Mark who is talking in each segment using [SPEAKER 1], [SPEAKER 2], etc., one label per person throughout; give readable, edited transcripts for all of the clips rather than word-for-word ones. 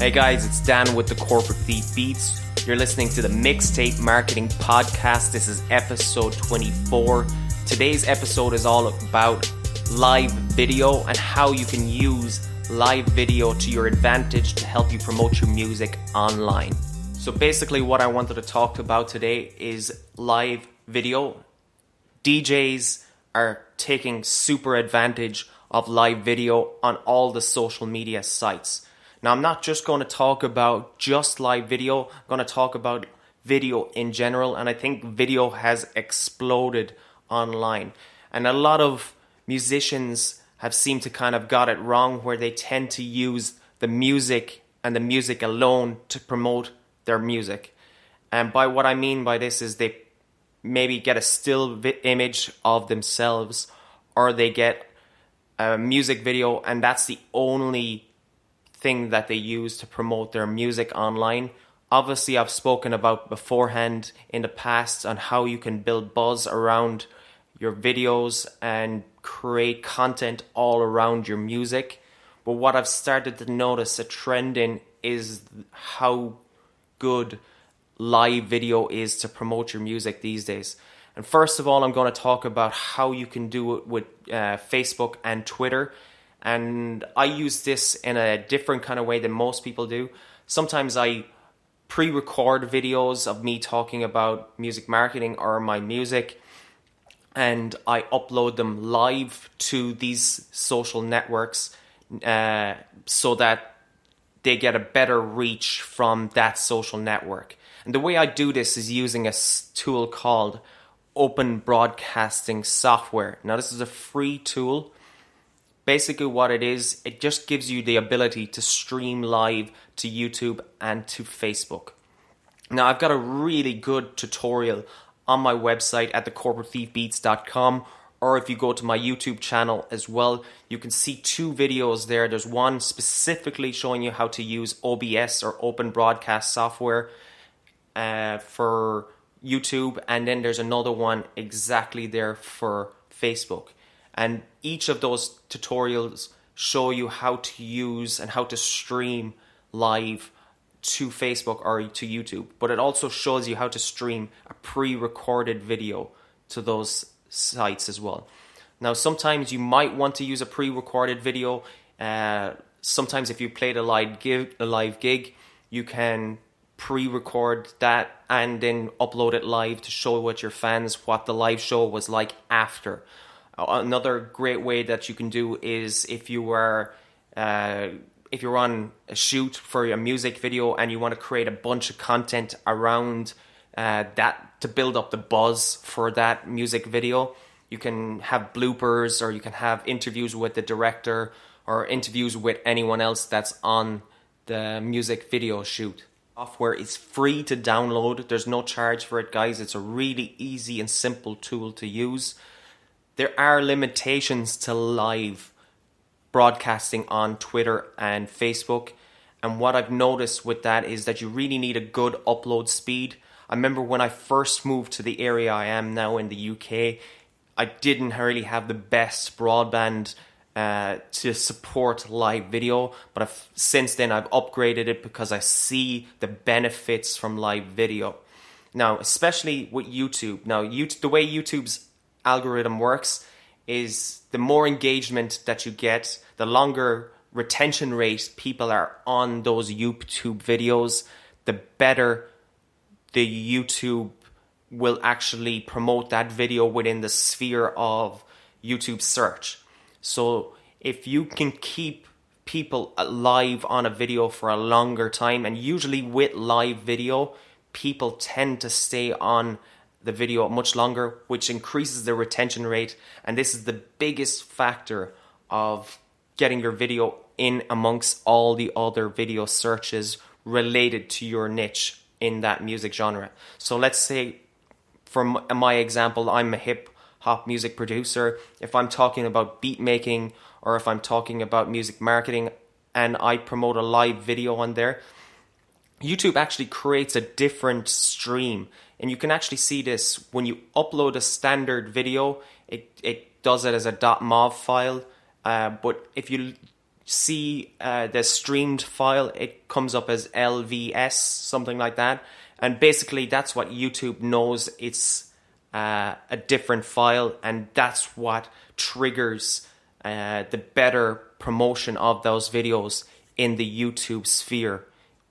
[SPEAKER 1] Hey guys, it's Dan with the Corporate Thief Beats. You're listening to the Mixtape Marketing Podcast. This is episode 24. Today's episode is all about live video and how you can use live video to your advantage to help you promote your music online. So basically what I wanted to talk about today is live video. DJs are taking super advantage of live video on all the social media sites. Now, I'm not just going to talk about just live video. I'm going to talk about video in general. And I think video has exploded online. And a lot of musicians have seemed to kind of got it wrong, where they tend to use the music and the music alone to promote their music. And by what I mean by this is they maybe get a still image of themselves, or they get a music video and that's the only thing that they use to promote their music online. Obviously, I've spoken about beforehand in the past on how you can build buzz around your videos and create content all around your music. But what I've started to notice a trend in is how good live video is to promote your music these days. And first of all, I'm going to talk about how you can do it with Facebook and Twitter. And I use this in a different kind of way than most people do. Sometimes I pre-record videos of me talking about music marketing or my music, and I upload them live to these social networks so that they get a better reach from that social network. And the way I do this is using a tool called Open Broadcasting Software. Now, this is a free tool. Basically what it is, it just gives you the ability to stream live to YouTube and to Facebook. Now, I've got a really good tutorial on my website at thecorporatethiefbeats.com, or if you go to my YouTube channel as well, you can see two videos there. There's one specifically showing you how to use OBS or Open Broadcast Software for YouTube, and then there's another one exactly there for Facebook. And each of those tutorials show you how to use and how to stream live to Facebook or to YouTube. But it also shows you how to stream a pre-recorded video to those sites as well. Now, sometimes you might want to use a pre-recorded video. Sometimes if you played a live gig, you can pre-record that and then upload it live to show with your fans what the live show was like after. Another great way that you can do is if you're on a shoot for a music video and you want to create a bunch of content around that to build up the buzz for that music video, you can have bloopers, or you can have interviews with the director or interviews with anyone else that's on the music video shoot. Software is free to download. There's no charge for it, guys. It's a really easy and simple tool to use. There are limitations to live broadcasting on Twitter and Facebook. And what I've noticed with that is that you really need a good upload speed. I remember when I first moved to the area I am now in the UK, I didn't really have the best broadband to support live video. But since then I've upgraded it because I see the benefits from live video. Now, especially with YouTube. Now, the way YouTube's algorithm works is the more engagement that you get, the longer retention rate people are on those YouTube videos, the better the YouTube will actually promote that video within the sphere of YouTube search. So if you can keep people live on a video for a longer time, and usually with live video, people tend to stay on the video much longer, which increases the retention rate. And this is the biggest factor of getting your video in amongst all the other video searches related to your niche in that music genre. So let's say, for my example, I'm a hip hop music producer. If I'm talking about beat making, or if I'm talking about music marketing and I promote a live video on there, YouTube actually creates a different stream. And you can actually see this when you upload a standard video. It does it as a .mov file. But if you see the streamed file, it comes up as LVS, something like that. And basically that's what YouTube knows. It's a different file, and that's what triggers the better promotion of those videos in the YouTube sphere,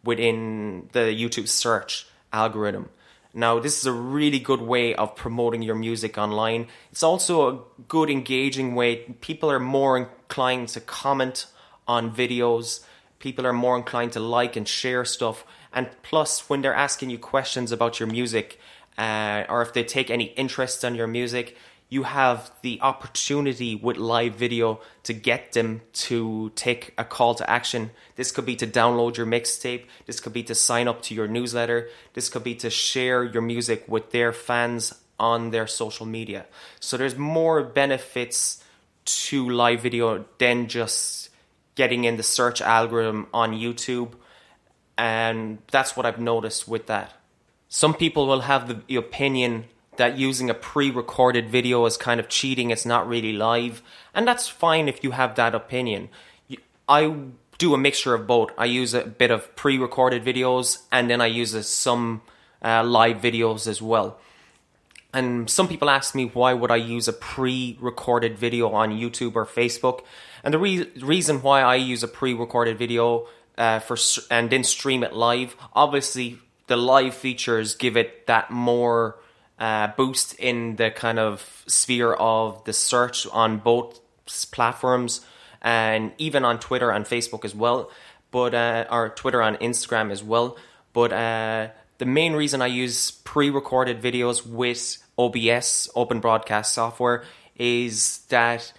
[SPEAKER 1] within the YouTube search algorithm. Now, this is a really good way of promoting your music online. It's also a good engaging way. People are more inclined to comment on videos. People are more inclined to like and share stuff. And plus, when they're asking you questions about your music, or if they take any interest in your music, you have the opportunity with live video to get them to take a call to action. This could be to download your mixtape. This could be to sign up to your newsletter. This could be to share your music with their fans on their social media. So there's more benefits to live video than just getting in the search algorithm on YouTube. And that's what I've noticed with that. Some people will have the opinion that using a pre-recorded video is kind of cheating, it's not really live. And that's fine if you have that opinion. I do a mixture of both. I use a bit of pre-recorded videos, and then I use some live videos as well. And some people ask me, why would I use a pre-recorded video on YouTube or Facebook? And the reason why I use a pre-recorded video and then stream it live, obviously the live features give it that more boost in the kind of sphere of the search on both platforms, and even on Twitter and Facebook as well, but or Twitter and Instagram as well. But the main reason I use pre-recorded videos with OBS, Open Broadcast Software, is that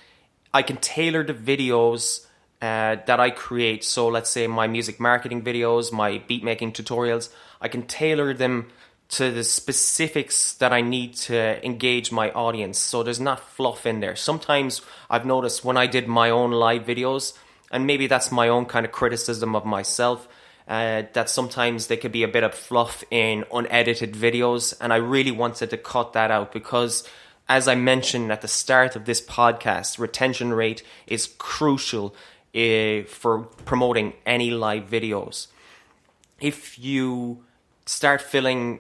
[SPEAKER 1] I can tailor the videos that I create. So let's say my music marketing videos, my beat making tutorials, I can tailor them to the specifics that I need to engage my audience. So there's not fluff in there. Sometimes I've noticed when I did my own live videos, and maybe that's my own kind of criticism of myself, that sometimes there could be a bit of fluff in unedited videos, and I really wanted to cut that out because, as I mentioned at the start of this podcast, retention rate is crucial for promoting any live videos. If you start filling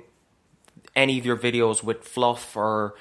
[SPEAKER 1] any of your videos with fluff or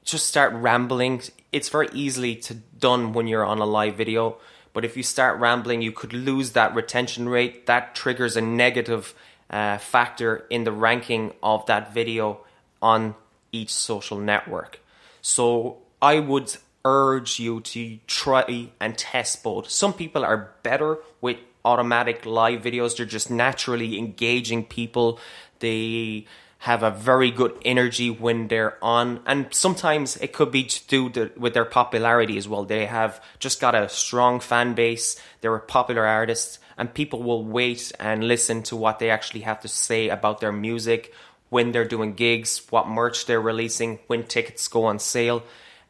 [SPEAKER 1] just start rambling, it's very easily done when you're on a live video. But if you start rambling, you could lose that retention rate. That triggers a negative factor in the ranking of that video on each social network. So I would urge you to try and test both. Some people are better with automatic live videos. They're just naturally engaging people. They have a very good energy when they're on, and sometimes it could be to do with their popularity as well. They have just got a strong fan base, they're a popular artist, and people will wait and listen to what they actually have to say about their music, when they're doing gigs, what merch they're releasing, when tickets go on sale.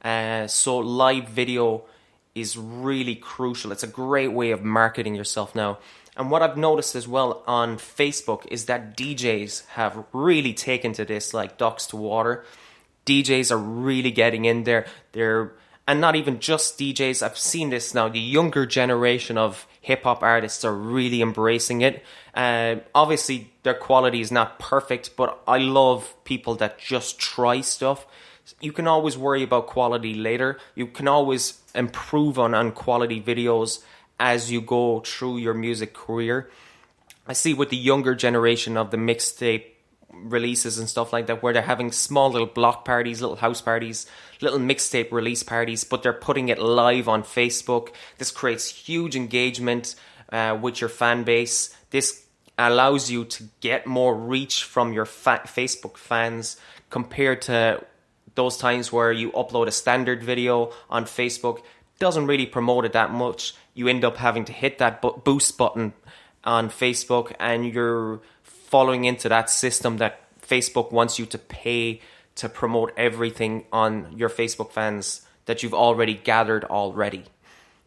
[SPEAKER 1] So live video is really crucial. It's a great way of marketing yourself now. And what I've noticed as well on Facebook is that DJs have really taken to this like ducks to water. DJs are really getting in there. And not even just DJs. I've seen this now. The younger generation of hip-hop artists are really embracing it. Obviously, their quality is not perfect, but I love people that just try stuff. You can always worry about quality later. You can always improve on quality videos as you go through your music career. I see with the younger generation of the mixtape releases and stuff like that, where they're having small little block parties, little house parties, little mixtape release parties, but they're putting it live on Facebook. This creates huge engagement with your fan base. This allows you to get more reach from your Facebook fans compared to those times where you upload a standard video on Facebook. Doesn't really promote it that much. You end up having to hit that boost button on Facebook, and you're following into that system that Facebook wants you to pay to promote everything on your Facebook fans that you've already gathered already.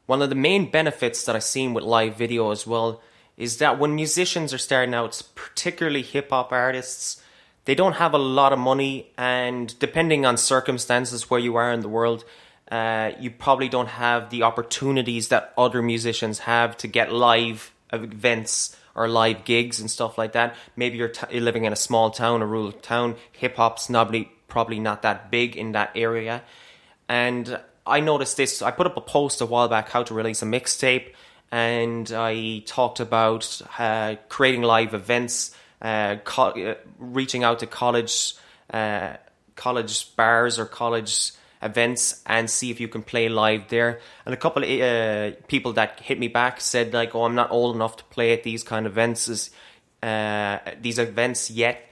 [SPEAKER 1] One of the main benefits that I've seen with live video as well is that when musicians are starting out, particularly hip-hop artists, they don't have a lot of money, and depending on circumstances where you are in the world, you probably don't have the opportunities that other musicians have to get live events or live gigs and stuff like that. Maybe you're living in a small town, a rural town. Hip hop's probably not that big in that area. And I noticed this. I put up a post a while back, how to release a mixtape, and I talked about creating live events, reaching out to college bars or college events and see if you can play live there. And a couple of people that hit me back said like, "Oh, I'm not old enough to play at these kind of these events yet."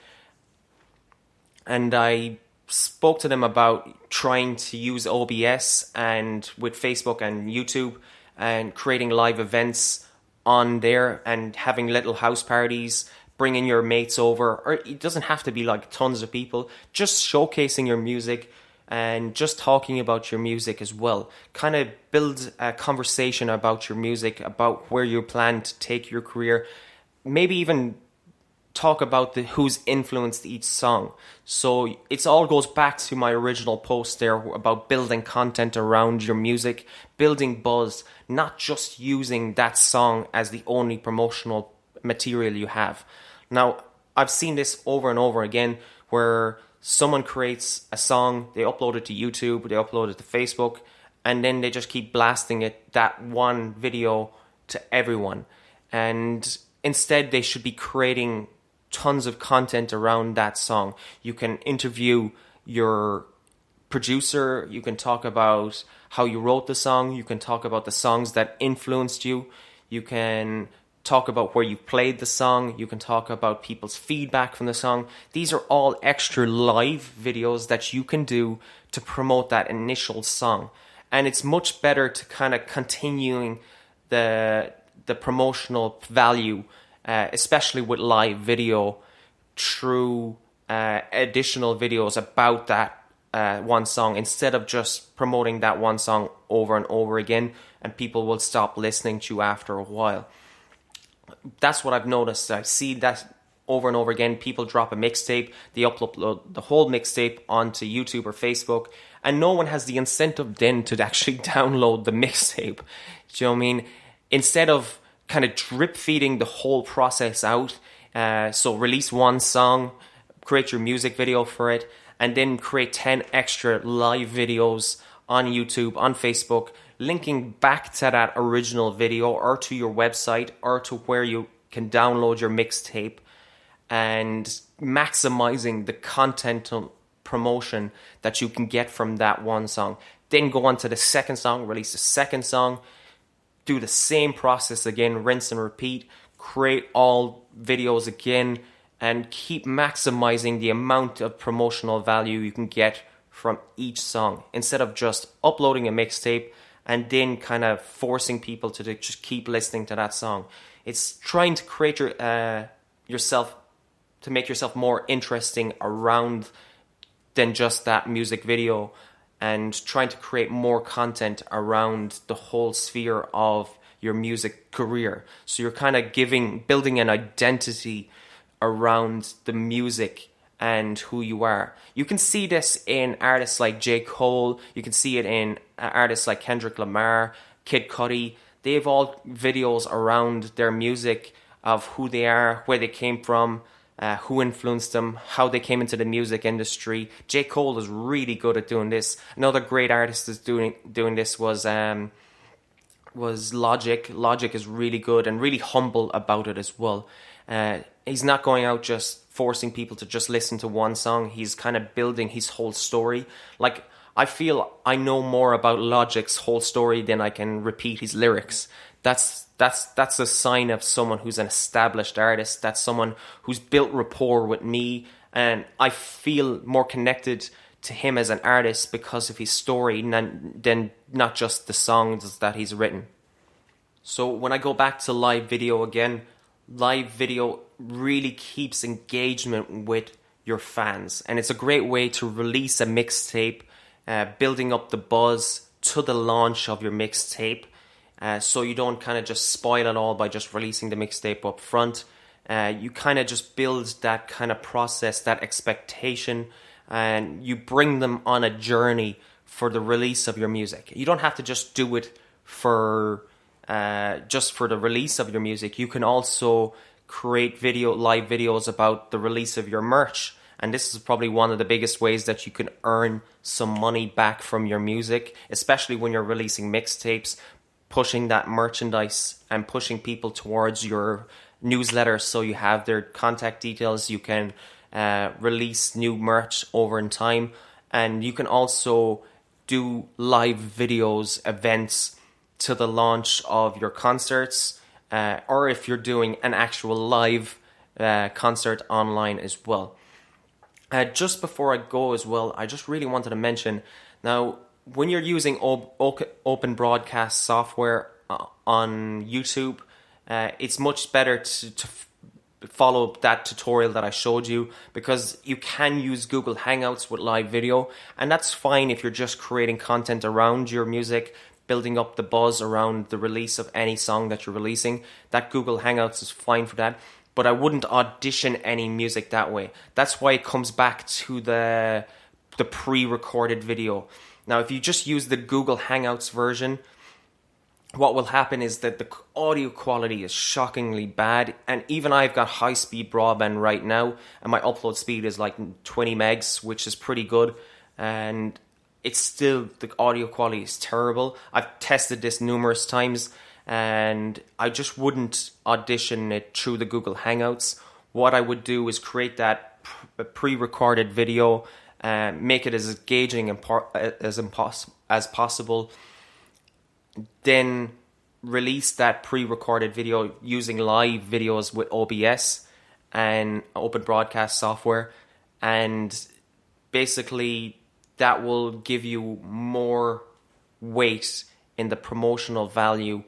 [SPEAKER 1] And I spoke to them about trying to use OBS and with Facebook and YouTube and creating live events on there and having little house parties, bringing your mates over, or it doesn't have to be like tons of people, just showcasing your music and just talking about your music as well. Kind of build a conversation about your music, about where you plan to take your career, maybe even talk about who's influenced each song. So it all goes back to my original post there about building content around your music, building buzz, not just using that song as the only promotional material you have. Now, I've seen this over and over again where someone creates a song, they upload it to YouTube, they upload it to Facebook, and then they just keep blasting that one video to everyone. And instead, they should be creating tons of content around that song. You can interview your producer, you can talk about how you wrote the song, you can talk about the songs that influenced you, you can talk about where you played the song, you can talk about people's feedback from the song. These are all extra live videos that you can do to promote that initial song. And it's much better to kind of continuing the promotional value, especially with live video, through additional videos about that one song, instead of just promoting that one song over and over again, and people will stop listening to you after a while. That's what I've noticed. I see that over and over again. People drop a mixtape, they upload the whole mixtape onto YouTube or Facebook, and no one has the incentive then to actually download the mixtape. Do you know what I mean? Instead of kind of drip feeding the whole process out, so release one song, create your music video for it, and then create 10 extra live videos on YouTube, on Facebook, linking back to that original video or to your website or to where you can download your mixtape, and maximizing the content promotion that you can get from that one song. Then go on to the second song, release the second song, do the same process again, rinse and repeat, create all videos again, and keep maximizing the amount of promotional value you can get from each song, instead of just uploading a mixtape and then kind of forcing people to just keep listening to that song. It's trying to create yourself, to make yourself more interesting around than just that music video, and trying to create more content around the whole sphere of your music career. So you're kind of building an identity around the music and who you are. You can see this in artists like J. Cole. You can see it in artists like Kendrick Lamar, Kid Cudi. They have all videos around their music of who they are, where they came from, who influenced them, how they came into the music industry. J. Cole is really good at doing this. Another great artist that's doing this was Logic. Logic is really good and really humble about it as well. He's not going out just forcing people to just listen to one song. He's kind of building his whole story. Like, I feel I know more about Logic's whole story than I can repeat his lyrics. That's a sign of someone who's an established artist. That's someone who's built rapport with me, and I feel more connected to him as an artist because of his story than not just the songs that he's written. So when I go back to live video again, live video really keeps engagement with your fans, and it's a great way to release a mixtape, building up the buzz to the launch of your mixtape, so you don't kind of just spoil it all by just releasing the mixtape up front. You kind of just build that kind of process, that expectation, and you bring them on a journey for the release of your music. You don't have to just do it for just for the release of your music. You can also create live videos about the release of your merch. And this is probably one of the biggest ways that you can earn some money back from your music, especially when you're releasing mixtapes, pushing that merchandise and pushing people towards your newsletter so you have their contact details. You can release new merch over in time. And you can also do live videos, events to the launch of your concerts, or if you're doing an actual live concert online as well. Just before I go as well, I just really wanted to mention, now, when you're using open broadcast software on YouTube, it's much better to follow that tutorial that I showed you, because you can use Google Hangouts with live video, and that's fine if you're just creating content around your music, building up the buzz around the release of any song that you're releasing. That Google Hangouts is fine for that. But I wouldn't audition any music that way. That's why it comes back to the pre-recorded video. Now, if you just use the Google Hangouts version, what will happen is that the audio quality is shockingly bad. And even I've got high-speed broadband right now, and my upload speed is like 20 megs, which is pretty good. And it's still, the audio quality is terrible. I've tested this numerous times, and I just wouldn't audition it through the Google Hangouts. What I would do is create that pre-recorded video, make it as engaging as possible, then release that pre-recorded video using live videos with OBS and open broadcast software, and basically that will give you more weight in the promotional value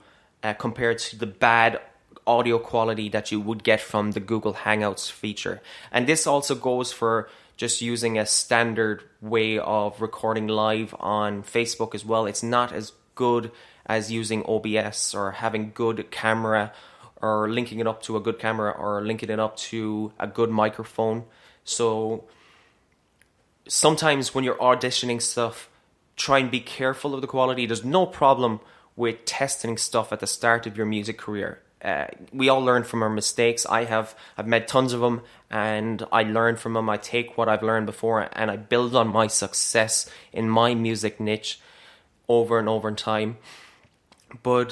[SPEAKER 1] compared to the bad audio quality that you would get from the Google Hangouts feature. And this also goes for just using a standard way of recording live on Facebook as well. It's not as good as using OBS or having good camera, or linking it up to a good camera, or linking it up to a good microphone. So sometimes when you're auditioning stuff, try and be careful of the quality. There's no problem with testing stuff at the start of your music career. We all learn from our mistakes. I've made tons of them, and I learn from them. I take what I've learned before and I build on my success in my music niche over and over in time. But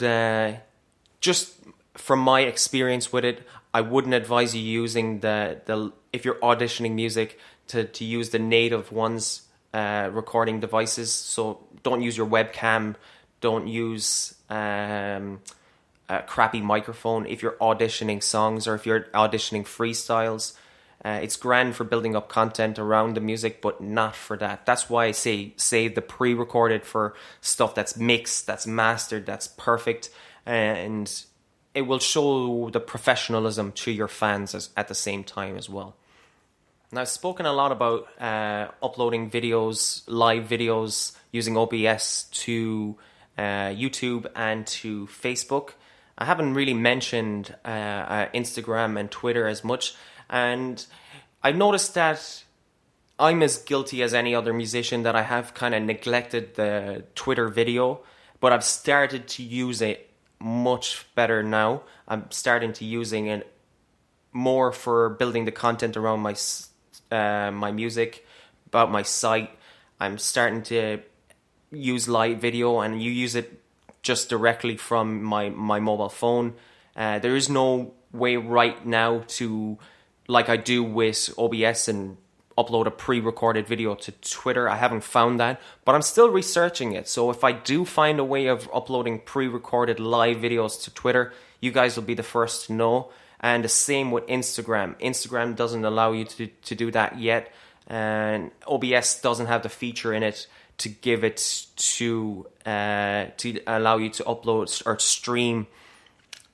[SPEAKER 1] just from my experience with it, I wouldn't advise you using the if you're auditioning music to use the native ones recording devices. So don't use your webcam. Don't use a crappy microphone if you're auditioning songs, or if you're auditioning freestyles. It's grand for building up content around the music, but not for that. That's why I say save the pre-recorded for stuff that's mixed, that's mastered, that's perfect, and it will show the professionalism to your fans at the same time as well. Now, I've spoken a lot about uploading videos, live videos, using OBS to YouTube and to Facebook. I haven't really mentioned Instagram and Twitter as much, and I've noticed that I'm as guilty as any other musician, that I have kind of neglected the Twitter video, but I've started to use it much better now. I'm starting to using it more for building the content around my music, about my site. I'm starting to use live video, and you use it just directly from my mobile phone. There is no way right now to, like I do with OBS, and upload a pre-recorded video to Twitter. I haven't found that, but I'm still researching it. So if I do find a way of uploading pre-recorded live videos to Twitter, you guys will be the first to know. And the same with Instagram. Instagram doesn't allow you to do that yet, and OBS doesn't have the feature in it to give it to allow you to upload or stream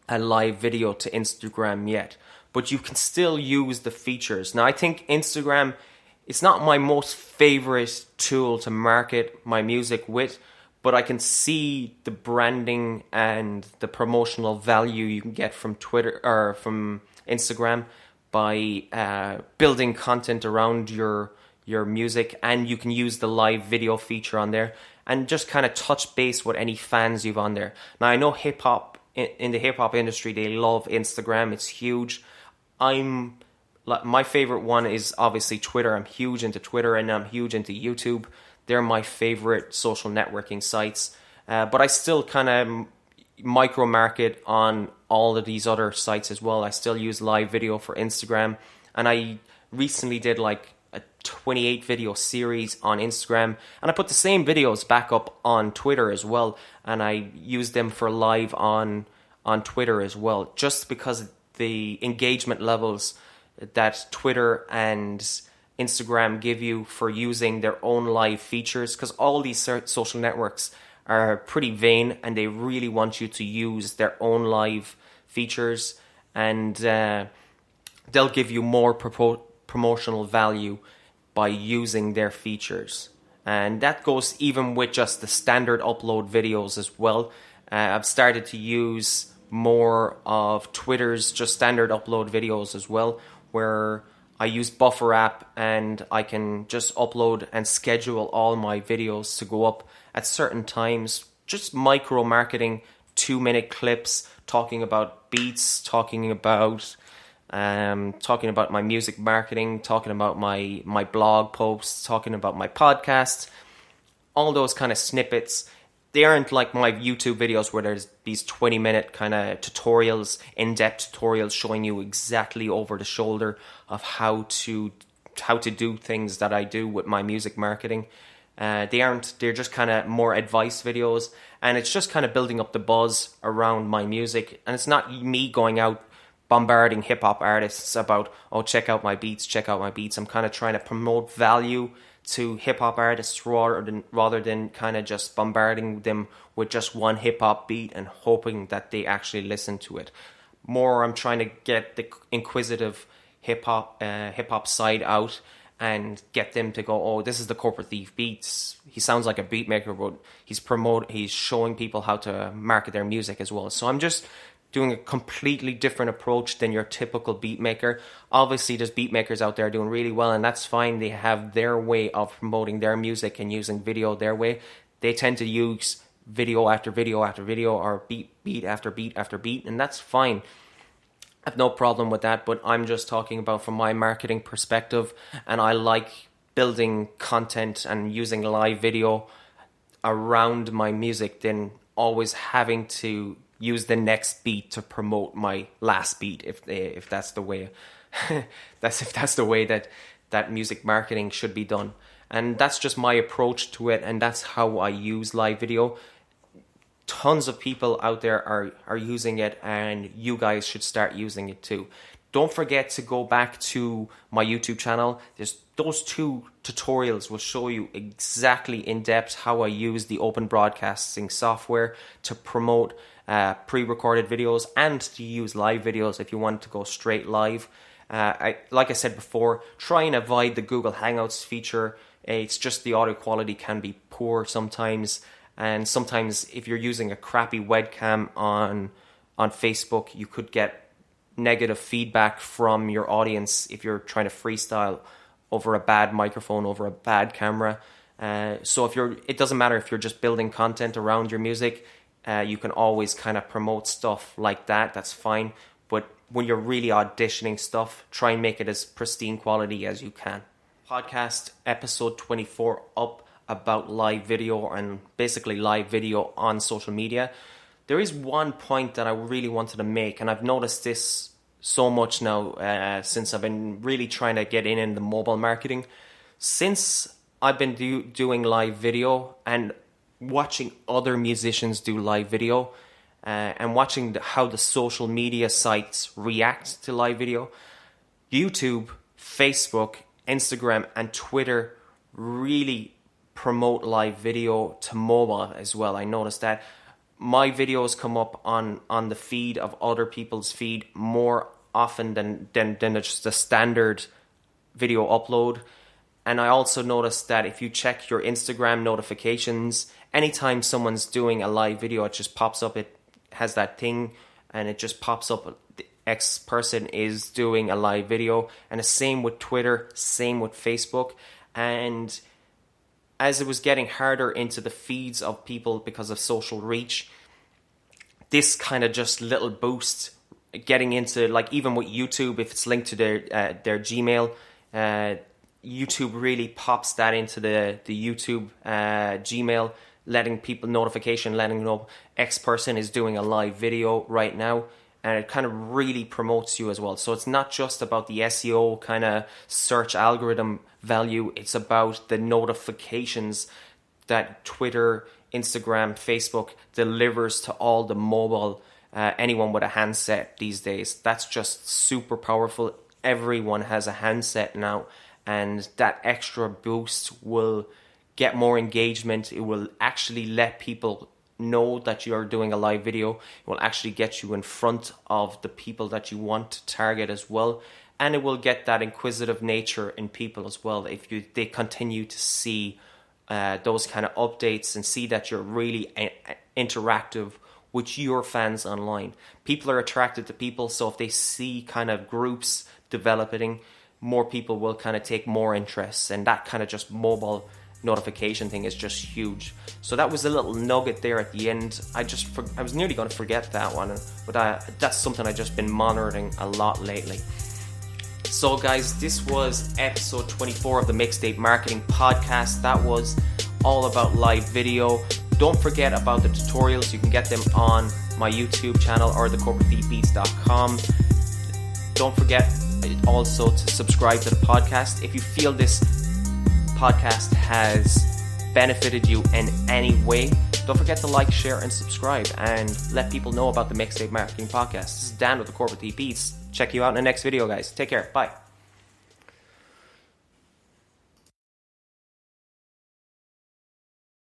[SPEAKER 1] a live video to Instagram yet. But you can still use the features. Now, I think Instagram, it's not my most favorite tool to market my music with, but I can see the branding and the promotional value you can get from Twitter or from Instagram by building content around your music, and you can use the live video feature on there. and just kind of touch base with any fans you've on there. Now, I know hip hop, in the hip hop industry, they love Instagram. It's huge. My favorite one is obviously Twitter. I'm huge into Twitter, and I'm huge into YouTube. They're my favorite social networking sites. But I still kind of micro market on all of these other sites as well. I still use live video for Instagram, and I recently did like a 28 video series on Instagram, and I put the same videos back up on Twitter as well, and I use them for live on Twitter as well, just because the engagement levels that Twitter and Instagram give you for using their own live features, because all these social networks are pretty vain and they really want you to use their own live features, and they'll give you more promotional value by using their features. And that goes even with just the standard upload videos as well. I've started to use more of Twitter's just standard upload videos as well, where I use Buffer app and I can just upload and schedule all my videos to go up at certain times. Just micro marketing, 2-minute clips talking about beats, talking about my music marketing, talking about my blog posts, talking about my podcast, all those kind of snippets. They aren't like my YouTube videos where there's these 20-minute kind of tutorials, in-depth tutorials showing you exactly over the shoulder of how to do things that I do with my music marketing. They're just kind of more advice videos, and it's just kind of building up the buzz around my music. And it's not me going out bombarding hip-hop artists about, oh, check out my beats. I'm kind of trying to promote value to hip-hop artists rather than kind of just bombarding them with just one hip-hop beat and hoping that they actually listen to it. More, I'm trying to get the inquisitive hip-hop side out and get them to go, oh, this is the Corporate Thief Beats. He sounds like a beat maker, but he's showing people how to market their music as well. So I'm just doing a completely different approach than your typical beat maker. Obviously, there's beat makers out there doing really well, and that's fine. They have their way of promoting their music and using video their way. They tend to use video after video after video, or beat after beat after beat, and that's fine. I have no problem with that, but I'm just talking about from my marketing perspective, and I like building content and using live video around my music than always having to use the next beat to promote my last beat, if that's the way that's the way that music marketing should be done. And that's just my approach to it, and that's how I use live video. Tons of people out there are using it, and you guys should start using it too. Don't forget to go back to my YouTube channel. There's those 2 tutorials will show you exactly in depth how I use the open broadcasting software to promote pre-recorded videos and to use live videos if you want to go straight live. Like I said before, try and avoid the Google Hangouts feature. It's just the audio quality can be poor sometimes, and sometimes if you're using a crappy webcam on Facebook, you could get negative feedback from your audience if you're trying to freestyle over a bad microphone, over a bad camera. So it doesn't matter if you're just building content around your music. You can always kind of promote stuff like that. That's fine. But when you're really auditioning stuff, try and make it as pristine quality as you can. Podcast episode 24 up about live video and basically live video on social media. There is one point that I really wanted to make, and I've noticed this so much now since I've been really trying to get in the mobile marketing. Since I've been doing live video and watching other musicians do live video and watching how the social media sites react to live video, YouTube, Facebook, Instagram, and Twitter really promote live video to mobile as well. I noticed that my videos come up on the feed of other people's feed more often than just a standard video upload. And I also noticed that if you check your Instagram notifications, anytime someone's doing a live video, it just pops up. It has that thing, and it just pops up. The X person is doing a live video, and the same with Twitter, same with Facebook. And as it was getting harder into the feeds of people because of social reach, this kind of just little boost getting into, like, even with YouTube, if it's linked to their Gmail, YouTube really pops that into the YouTube Gmail, letting people notification, letting them know X person is doing a live video right now. And it kind of really promotes you as well. So it's not just about the SEO kind of search algorithm value. It's about the notifications that Twitter, Instagram, Facebook delivers to all the mobile, anyone with a handset these days. That's just super powerful. Everyone has a handset now. And that extra boost will get more engagement. It will actually let people know that you're doing a live video. It will actually get you in front of the people that you want to target as well, and it will get that inquisitive nature in people as well. If they continue to see those kind of updates and see that you're really interactive with your fans online, people are attracted to people. So if they see kind of groups developing, more people will kind of take more interest, and that kind of just mobile notification thing is just huge. So that was a little nugget there at the end. I was nearly going to forget that one, but that's something I've just been monitoring a lot lately. So guys, this was episode 24 of the Mixtape Marketing Podcast. That was all about live video. Don't forget about the tutorials. You can get them on my YouTube channel or thecorporatebeats.com. Don't forget also to subscribe to the podcast. If you feel this podcast has benefited you in any way, don't forget to like, share, and subscribe, and let people know about the Mixtape Marketing Podcast. This is Dan with the Corporate Beats. Check you out in the next video, guys. Take care. Bye.